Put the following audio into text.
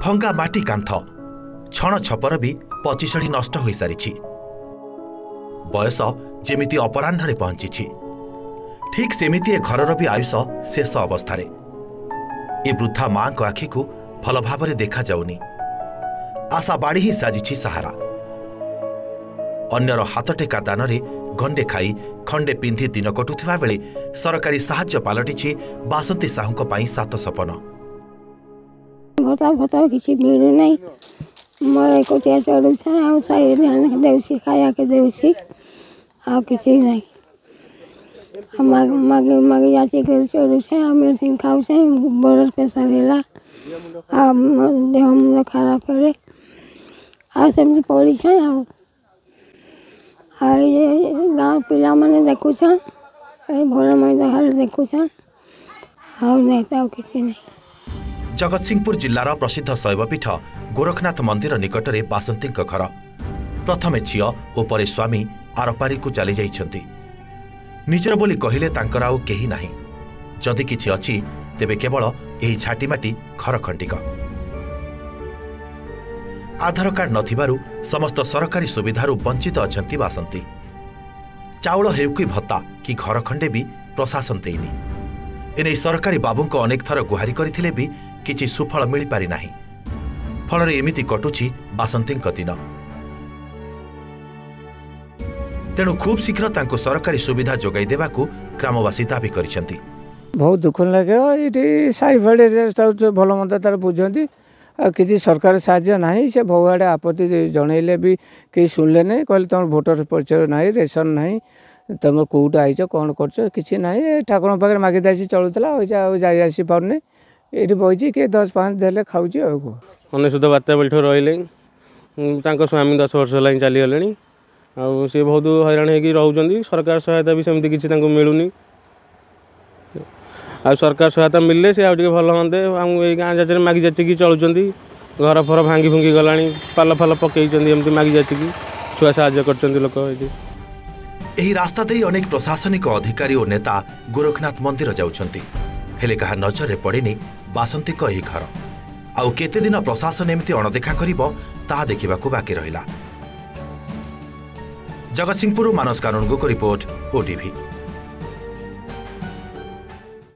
भंगा माटी कांथ छण छपर भी पचिशड़ी नष्ट हो सारी बयस जेमिति अपराह्न पहुंची ठीक सेमिति ए घरर भी आयुष शेष अवस्था ए वृद्धा मां को आखि को भल भाव देखा जाउनी आशा बाड़ी ही साजिछि सहारा अन्यर हाथटेका दान गंडे खाई खंडे पिंधि दिन कटुवा बेले सरकारी साहाय्य पालटिछि बासंती साहू पाई सात सपन भत्ता भत्ता किसी मिलू नहीं मोर कोटिया चलू से खाया के देउसी आ किसी नहीं मगे मगे जाति कर चलू से मेडिसिन खाऊ से ब्लड प्रेशर हैला आ देह मन खराब करे आ सेमती पड़ी छे आ गाँव पिला माने देखुछन भोर मैदान देखुछन आ नहीं किसी नहीं। जगतसिंहपुर जिलार प्रसिद्ध शैवपीठ गोरखनाथ मंदिर निकटरे बासंती घर प्रथमे झील और परे स्वामी आरपारी को चली जाइछंती निजर बोली कहिले तांकर आउ केही नाही जदि किछि अछि तेबे केवल एही झाटीमाटी घर खंडिक आधार कार्ड नथिबारु समस्त सरकारी सुविधारु वंचित अछंती बासंती चाउल हेउ कि भत्ता कि घर खंडे भी प्रशासन देइनी एने सरकारी बाबूंको अनेक थर गुहारी करथिले भी किछि सुफल मिली पारि नाही फलरे एमिति कटुछि बासंतीଙ୍କ दिन तेणु खूब शीघ्र तांको सरकारी सुविधा जोगाई देबाकू ग्रामवासी दाबी करिसेंती। बहुत दुख लगे ये साई भाड़े भल मंद तार बुझती किसी सरकार साहाय्य नहीं से बहुआड़े आपत्ति जनइले भी कहीं शुणिले नहीं कहले तुम भोटर परिचय ना रेशन ना तुम कौट आईच कौन कर कि ना ठाकुर पाखे मागिद चलूला जासी पारनी ये बही किए 10-5 देले खाऊ अनेशुद्ध बात्या बेलू रही स्वामी 10 वर्ष है चलीगले आउ सी बहुत हैरान हो सरकार सहायता भी सेमती किसी मिलूनी आ सरकार सहायता मिलले से आउ भल हाँ आम गाँ जाचे मागि जाचिकी चलुँच घर फर भांगी भुंगी गला पाल फाल पकई मागि जाचिकी छुआ साहाय्य कर लोक एही रास्ता दे अनेक प्रशासनिक अधिकारी और नेता गोरखनाथ मंदिर जाउछंती हेले कहा नजर पड़ेनी बासंती एही घर आउ केते दिन प्रशासन एमती अणदेखा करिबो ताहा देखिबाकू बाकी रहिला। जगतसिंहपुर मानस कानूनगो रिपोर्ट ओटीवी।